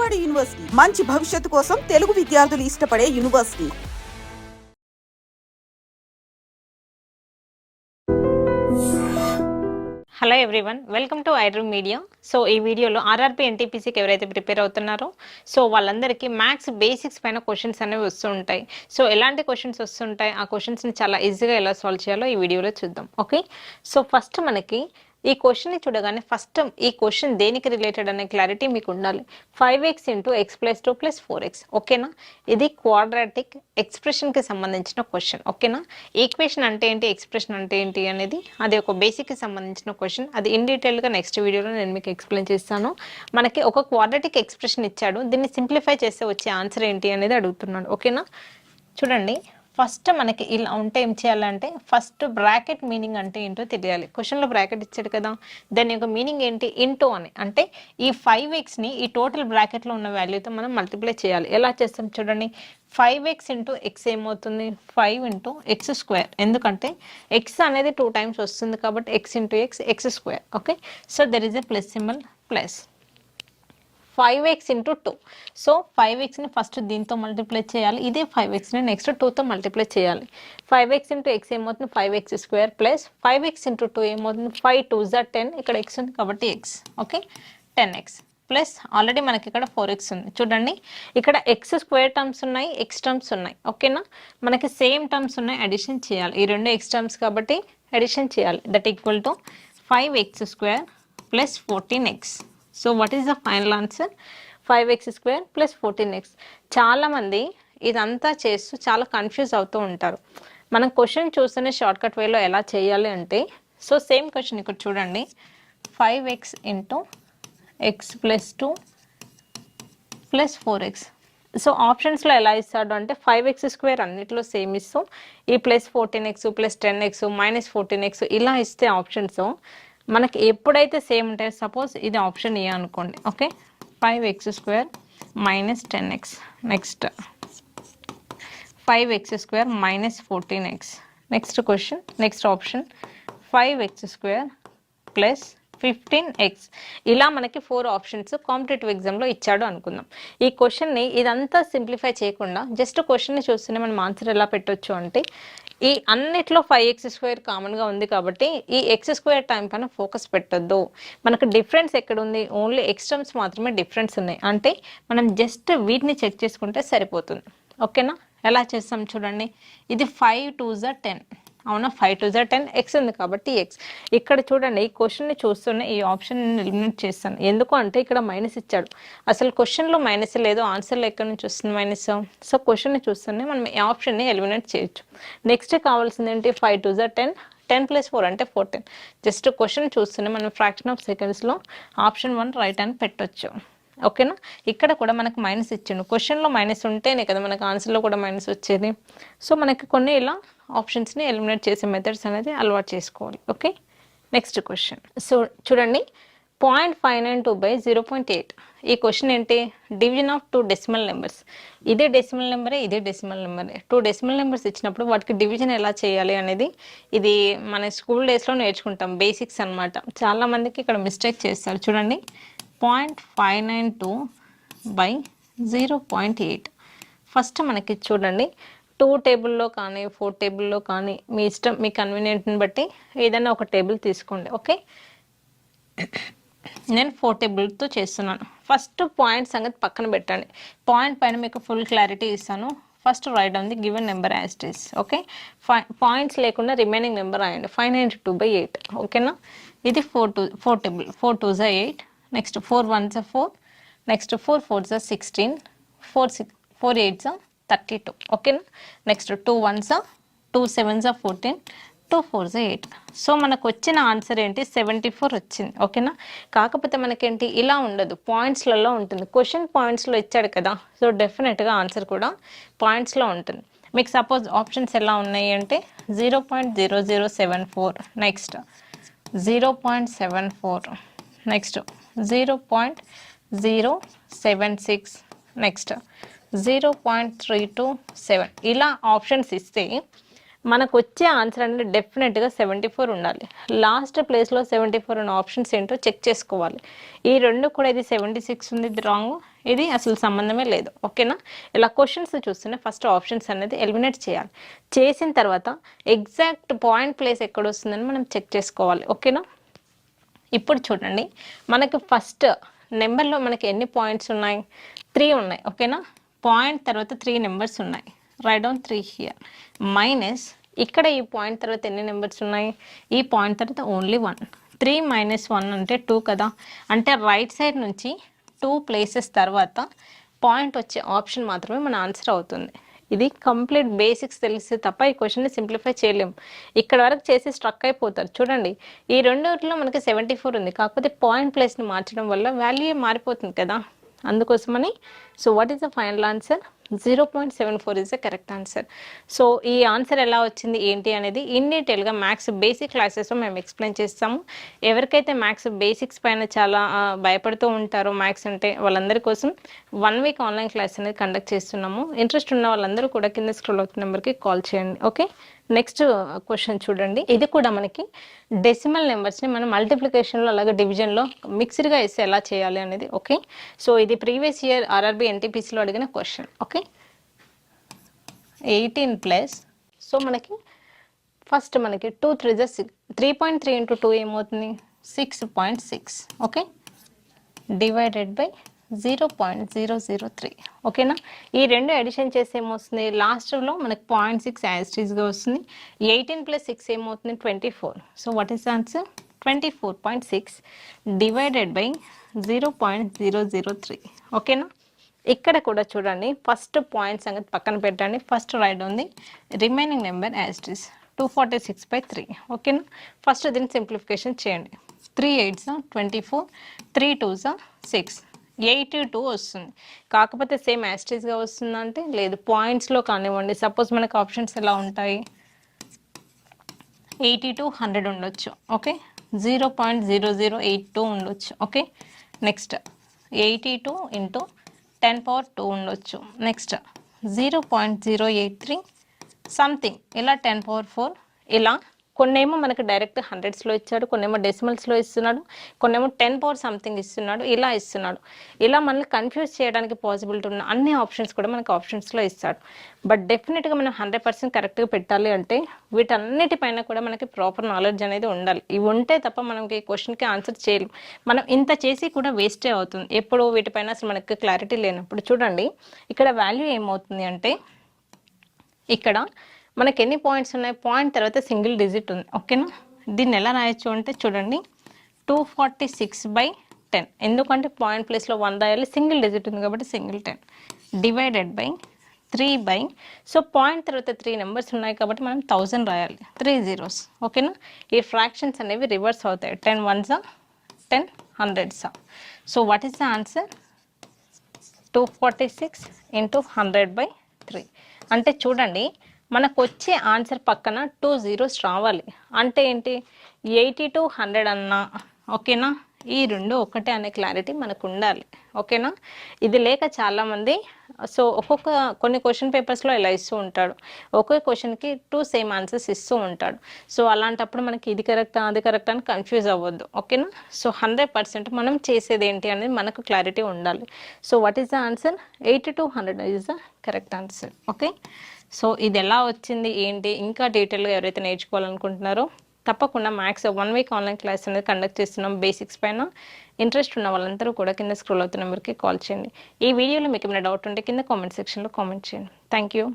Kakinada university మంచి భవిష్యత్తు కోసం తెలుగు విద్యార్థులు ఇష్టపడే university. Hello everyone, welcome to iDream media. So ఈ వీడియోలో ఆర్ఆర్బీ ఎన్టీపీసీకి ఎవరైతే ప్రిపేర్ అవుతున్నారో సో వాళ్ళందరికీ మ్యాథ్స్ బేసిక్స్ పైన క్వశ్చన్స్ అనేవి వస్తుంటాయి. సో ఎలాంటి క్వశ్చన్స్ వస్తుంటాయి, ఆ క్వశ్చన్స్ని చాలా ఈజీగా ఎలా సాల్వ్ చేయాలో ఈ వీడియోలో చూద్దాం. ఓకే, సో ఫస్ట్ మనకి ఈ క్వశ్చన్ని చూడగానే ఫస్ట్ ఈ క్వశ్చన్ దేనికి రిలేటెడ్ అనే క్లారిటీ మీకు ఉండాలి. 5x into x plus 2 plus 4x. ఓకేనా, ఇది క్వాడ్రాటిక్ ఎక్స్ప్రెషన్కి సంబంధించిన క్వశ్చన్. ఓకేనా, ఈక్వేషన్ అంటే ఏంటి, ఎక్స్ప్రెషన్ అంటే ఏంటి అనేది అది ఒక బేసిక్కి సంబంధించిన క్వశ్చన్. అది ఇన్ డీటెయిల్గా నెక్స్ట్ వీడియోలో నేను మీకు ఎక్స్ప్లెయిన్ చేస్తాను. మనకి ఒక క్వాడ్రాటిక్ ఎక్స్ప్రెషన్ ఇచ్చాడు, దీన్ని సింప్లిఫై చేస్తే వచ్చే ఆన్సర్ ఏంటి అనేది అడుగుతున్నాడు. ఓకేనా, చూడండి ఫస్ట్ మనకి ఇలా ఉంటే ఏం చేయాలంటే ఫస్ట్ బ్రాకెట్ మీనింగ్ అంటే ఏంటో తెలియాలి. క్వశ్చన్లో బ్రాకెట్ ఇచ్చాడు కదా, దాని యొక్క మీనింగ్ ఏంటి, ఇంటూ అని. అంటే ఈ 5xని ఈ టోటల్ బ్రాకెట్లో ఉన్న వాల్యూతో మనం మల్టిప్లై చేయాలి. ఎలా చేస్తాం చూడండి, 5x ఇంటూ ఎక్స్ ఏమవుతుంది, 5 ఇంటూ ఎక్స్ స్క్వేర్. ఎందుకంటే ఎక్స్ అనేది 2 టైమ్స్ వస్తుంది కాబట్టి x into x square. Okay, so there is a plus symbol, plus 5x into 2. సో 5xని ఫస్ట్ దీంతో మల్టిప్లై చేయాలి, ఇదే 5xని నెక్స్ట్ 2తో మల్టిప్లై చేయాలి. 5x ఇంటూ ఎక్స్ ఏమవుతుంది, 5x square, plus 5x into 2 ఏమవుతుంది, 5 2 10. ఇక్కడ ఎక్స్ ఉంది కాబట్టి X. Okay, 10x plus already మనకి ఇక్కడ 4x ఉంది. చూడండి ఇక్కడ ఎక్స్ స్క్వేర్ టర్మ్స్ ఉన్నాయి, ఎక్స్ టర్మ్స్ ఉన్నాయి. ఓకేనా, మనకి సేమ్ టర్మ్స్ ఉన్నాయి, అడిషన్ చేయాలి. ఈ రెండు ఎక్స్ టర్మ్స్ కాబట్టి అడిషన్ చేయాలి. That equal to 5x square plus 14x. So what is the final answer, 5x square plus 14x. చాలామంది ఇదంతా చేస్తూ చాలా కన్ఫ్యూజ్ అవుతూ ఉంటారు. మనం క్వశ్చన్ చూస్తేనే షార్ట్కట్ వేలో ఎలా చేయాలి అంటే, సో సేమ్ క్వశ్చన్ ఇక్కడ చూడండి, 5x into X plus 2 plus 4x. So ఆప్షన్స్లో ఎలా ఇస్తాడు అంటే 5x స్క్వేర్ అన్నిట్లో సేమ్ ఇస్తాం, ఈ plus 14x plus 10x minus 14x ఇలా ఇస్తే ఆప్షన్స్ మనకి ఎప్పుడైతే సేమ్ ఉంటాయో, సపోజ్ ఇది ఆప్షన్ ఏ అనుకోండి. Okay, 5x square minus 10x, next 5x square minus 14x. Next question, next option 5x square plus 15x. ఇలా మనకి 4 ఆప్షన్స్ కాంపిటేటివ్ ఎగ్జామ్లో ఇచ్చాడు అనుకుందాం. ఈ క్వశ్చన్ని ఇదంతా సింప్లిఫై చేయకుండా జస్ట్ క్వశ్చన్ని చూస్తూనే మనం ఆన్సర్ ఎలా పెట్టవచ్చు అంటే, ఈ అన్నిట్లో 5x స్క్వేర్ కామన్గా ఉంది కాబట్టి ఈ ఎక్స్ స్క్వేర్ టైం పైన ఫోకస్ పెట్టొద్దు. మనకు డిఫరెన్స్ ఎక్కడ ఉంది, ఓన్లీ ఎక్స్ టర్మ్స్ మాత్రమే డిఫరెన్స్ ఉన్నాయి. అంటే మనం జస్ట్ వీటిని చెక్ చేసుకుంటే సరిపోతుంది. ఓకేనా, ఎలా చేస్తాం చూడండి, ఇది 5 2 10. అవునా, 5 2 10, ఎక్స్ ఉంది కాబట్టి ఎక్స్. ఇక్కడ చూడండి ఈ క్వశ్చన్ని చూస్తూనే ఈ ఆప్షన్ ఎలిమినేట్ చేస్తాను. ఎందుకు అంటే ఇక్కడ మైనస్ ఇచ్చాడు, అసలు క్వశ్చన్లో మైనస్ లేదు, ఆన్సర్లో ఎక్కడి నుంచి వస్తుంది మైనస్. సో క్వశ్చన్ని చూస్తూనే మనం ఈ ఆప్షన్ని ఎలిమినేట్ చేయొచ్చు. నెక్స్ట్ కావాల్సింది ఏంటి, 5 2 10, 10 ప్లస్ 4 అంటే 14. జస్ట్ క్వశ్చన్ చూస్తూనే మనం ఫ్రాక్షన్ ఆఫ్ సెకండ్స్లో ఆప్షన్ 1 రైట్ అని పెట్టొచ్చు. ఓకేనా, ఇక్కడ కూడా మనకు మైనస్ ఇచ్చిండు, క్వశ్చన్లో మైనస్ ఉంటేనే కదా మనకు ఆన్సర్లో కూడా మైనస్ వచ్చేది. సో మనకి కొన్ని ఇలా ఆప్షన్స్ని ఎలిమినేట్ చేసే మెథడ్స్ అనేది అలవాటు చేసుకోవాలి. Okay, next question. సో చూడండి, 0.592/0.8. ఈ క్వశ్చన్ ఏంటి, డివిజన్ ఆఫ్ 2 డెసిమల్ నెంబర్స్. ఇదే డెసిమల్ నెంబరే, ఇదే డెసిమల్ నెంబరే. 2 డెసిమల్ నెంబర్స్ ఇచ్చినప్పుడు వాటికి డివిజన్ ఎలా చేయాలి అనేది ఇది మన స్కూల్ డేస్లో నేర్చుకుంటాం, బేసిక్స్ అనమాట. చాలామందికి ఇక్కడ మిస్టేక్ చేస్తారు. చూడండి, 0.592/0.8. ఫస్ట్ మనకి చూడండి 2 టేబుల్లో కానీ 4 టేబుల్లో కానీ మీ ఇష్టం, మీ కన్వీనియంట్ని బట్టి ఏదైనా ఒక టేబుల్ తీసుకోండి. ఓకే, నేను 4 టేబుల్తో చేస్తున్నాను. ఫస్ట్ పాయింట్ సంగతి పక్కన పెట్టండి, పాయింట్ పైన మీకు ఫుల్ క్లారిటీ ఇస్తాను. First right down the given number as it is. Okay, points లేకుండా రిమైనింగ్ నెంబర్ రాయండి, 592/8. ఓకేనా, ఇది 4 table, 4 2s 8, next 4 1s 4, next 4 4s 16, 4 8s 32. ఓకేనా, next 2 1s 2 7s 14, 2 4s 8. So మనకు వచ్చిన ఆన్సర్ ఏంటి, 74 వచ్చింది. ఓకేనా, కాకపోతే మనకేంటి ఇలా ఉండదు, పాయింట్స్లలో ఉంటుంది. క్వశ్చన్ పాయింట్స్లో ఇచ్చాడు కదా, సో డెఫినెట్గా ఆన్సర్ కూడా పాయింట్స్లో ఉంటుంది. మీకు సపోజ్ ఆప్షన్స్ ఎలా ఉన్నాయి అంటే 0.0074, నెక్స్ట్ 0.74, నెక్స్ట్ 0.076, నెక్స్ట్ 0.327. ఇలా ఆప్షన్స్ ఇస్తే మనకు వచ్చే ఆన్సర్ అనేది డెఫినెట్గా 74 ఉండాలి. లాస్ట్ ప్లేస్లో 74 ఉన్న ఆప్షన్స్ ఏంటో చెక్ చేసుకోవాలి. ఈ రెండు కూడా ఇది 76 ఉంది, ఇది రాంగ్, ఇది అసలు సంబంధమే లేదు. ఓకేనా? ఇలా క్వశ్చన్స్ చూస్తూనే ఫస్ట్ ఆప్షన్స్ అనేది ఎలిమినేట్ చేయాలి. చేసిన తర్వాత ఎగ్జాక్ట్ పాయింట్ ప్లేస్ ఎక్కడ వస్తుందని మనం చెక్ చేసుకోవాలి. ఓకేనా? ఇప్పుడు చూడండి, మనకి ఫస్ట్ నెంబర్లో మనకి ఎన్ని పాయింట్స్ ఉన్నాయి? 3 ఉన్నాయి. ఓకేనా? పాయింట్ తర్వాత 3 నెంబర్స్ ఉన్నాయి. Right down 3 here. మైనస్ ఇక్కడ ఈ పాయింట్ తర్వాత ఎన్ని నెంబర్స్ ఉన్నాయి? ఈ పాయింట్ తర్వాత ఓన్లీ 1. 3 మైనస్ 1 అంటే 2 కదా. అంటే రైట్ సైడ్ నుంచి 2 ప్లేసెస్ తర్వాత పాయింట్ వచ్చే ఆప్షన్ మాత్రమే మన ఆన్సర్ అవుతుంది. ఇది కంప్లీట్ బేసిక్స్ తెలిస్తే తప్ప ఈ క్వశ్చన్ని సింప్లిఫై చేయలేము. ఇక్కడ వరకు చేసి స్ట్రక్ అయిపోతారు. చూడండి, ఈ రెండిట్లో మనకి 74 ఉంది, కాకపోతే పాయింట్ ప్లేస్ని మార్చడం వల్ల వాల్యూ మారిపోతుంది కదా, అందుకోసమని. So what is the final answer? 0.74 is the correct answer. So ఈ ఆన్సర్ ఎలా వచ్చింది ఏంటి అనేది ఇన్ డీటెయిల్గా మ్యాథ్స్ బేసిక్ క్లాసెస్లో మేము ఎక్స్ప్లెయిన్ చేస్తాము. ఎవరికైతే మ్యాథ్స్ బేసిక్స్ పైన చాలా భయపడుతూ ఉంటారో మ్యాథ్స్ అంటే, వాళ్ళందరి కోసం 1 వీక్ ఆన్లైన్ క్లాస్ అనేది కండక్ట్ చేస్తున్నాము. ఇంట్రెస్ట్ ఉన్న వాళ్ళందరూ కూడా కింద స్క్రోల్ అవుతున్న నెంబర్కి కాల్ చేయండి. ఓకే, నెక్స్ట్ క్వశ్చన్ చూడండి. ఇది కూడా మనకి డెసిమల్ నెంబర్స్ని మనం మల్టిప్లికేషన్లో అలాగే డివిజన్లో మిక్స్డ్గా వేస్తే ఎలా చేయాలి అనేది. ఓకే, సో ఇది ప్రీవియస్ ఇయర్ ఆర్ఆర్బీ ఎన్టీపీసీలో అడిగిన క్వశ్చన్. ఓకే, 18 ప్లస్, సో మనకి ఫస్ట్ మనకి 2 3 6, 3.3 ఇంటూ 2 ఏమవుతుంది? 6.6. Okay, divided by 0.003. ఓకేనా? ఈ రెండు ఎడిషన్ చేస్తే ఏమవుతుంది? లాస్ట్లో మనకి 0.6 యాస్టీస్గా వస్తుంది. 18 ప్లస్ 6 ఏమవుతుంది? 24. So what is answer? 24.6 divided by 0.003. ఓకేనా? ఇక్కడ కూడా చూడండి, ఫస్ట్ పాయింట్ సంగతి పక్కన పెట్టండి. ఫస్ట్ రైట్ ఉంది రిమైనింగ్ నెంబర్ యాస్టీస్ 246/3. ఓకేనా? ఫస్ట్ దీన్ని సింప్లిఫికేషన్ చేయండి. 3 8s 24, 3 2s 6, 82 వస్తుంది. కాకపోతే సేమ్ యాస్టీస్గా వస్తుందంటే లేదు, పాయింట్స్లో కానివ్వండి. సపోజ్ మనకు ఆప్షన్స్ ఎలా ఉంటాయి? 82 100 ఉండొచ్చు. ఓకే, 0.0082 ఉండొచ్చు. ఓకే, నెక్స్ట్ 82 ఇంటూ 10^2 ఉండొచ్చు. నెక్స్ట్ 0.083 సంథింగ్, ఇలా 10^4, ఇలా కొన్నేమో మనకి డైరెక్ట్ హండ్రెడ్స్లో ఇచ్చాడు, కొన్నేమో డెసిమల్స్లో ఇస్తున్నాడు, కొన్నేమో 10 సంథింగ్ ఇస్తున్నాడు, ఇలా ఇస్తున్నాడు. ఇలా మనల్ని కన్ఫ్యూజ్ చేయడానికి పాసిబిలిటీ ఉన్న అన్ని ఆప్షన్స్ కూడా మనకి ఆప్షన్స్లో ఇస్తాడు. బట్ డెఫినెట్గా మనం 100% కరెక్ట్గా పెట్టాలి అంటే వీటన్నిటిపైన కూడా మనకి ప్రాపర్ నాలెడ్జ్ అనేది ఉండాలి. ఇవి ఉంటే తప్ప మనకి ఈ క్వశ్చన్కి ఆన్సర్ చేయలేం. మనం ఇంత చేసి కూడా వేస్టే అవుతుంది ఎప్పుడు వీటిపైన అసలు మనకి క్లారిటీ లేనప్పుడు. చూడండి, ఇక్కడ వాల్యూ ఏమవుతుంది అంటే, ఇక్కడ మనకి ఎన్ని పాయింట్స్ ఉన్నాయి? పాయింట్ తర్వాత సింగిల్ డిజిట్ ఉంది. ఓకేనా? దీన్ని ఎలా రాయొచ్చు అంటే చూడండి, 246/10. ఎందుకంటే పాయింట్ ప్లేస్లో 1 రాయాలి, సింగిల్ డిజిట్ ఉంది కాబట్టి single 10 divided by 3 so point తర్వాత 3 నెంబర్స్ ఉన్నాయి కాబట్టి మనం 1000 రాయాలి, 3 zeros. ఓకేనా? ఈ ఫ్రాక్షన్స్ అనేవి రివర్స్ అవుతాయి. 10 1s 10 100s. So what is the answer? 246 into 100/3. అంటే చూడండి, మనకు వచ్చే ఆన్సర్ పక్కన 2 zeros రావాలి. అంటే ఏంటి? 82 100 అన్నా. ఓకేనా? ఈ రెండు ఒకటే అనే క్లారిటీ మనకు ఉండాలి. ఓకేనా? ఇది లేక చాలామంది సో కొన్ని క్వశ్చన్ పేపర్స్లో ఇలా ఇస్తూ ఉంటాడు, ఒకే క్వశ్చన్కి 2 సేమ్ ఆన్సర్స్ ఇస్తూ ఉంటాడు. సో అలాంటప్పుడు మనకి ఇది కరెక్టా అది కరెక్ట్ అని కన్ఫ్యూజ్ అవ్వద్దు. ఓకేనా? సో 100% మనం చేసేది ఏంటి అనేది మనకు క్లారిటీ ఉండాలి. So what is the answer? 82 100 is the correct answer. Okay, so ఇది ఎలా వచ్చింది ఏంటి ఇంకా డీటెయిల్గా ఎవరైతే నేర్చుకోవాలనుకుంటున్నారో తప్పకుండా మ్యాథ్స్ 1 వీక్ ఆన్లైన్ క్లాస్ అనేది కండక్ట్ చేస్తున్నాం బేసిక్స్ పైన. ఇంట్రెస్ట్ ఉన్న వాళ్ళందరూ కూడా కింద స్క్రోల్ అవుతున్న నెంబర్కి కాల్ చేయండి. ఈ వీడియోలో మీకు ఏమైనా డౌట్ ఉంటే కింద కామెంట్ సెక్షన్లో కామెంట్ చేయండి. Thank you.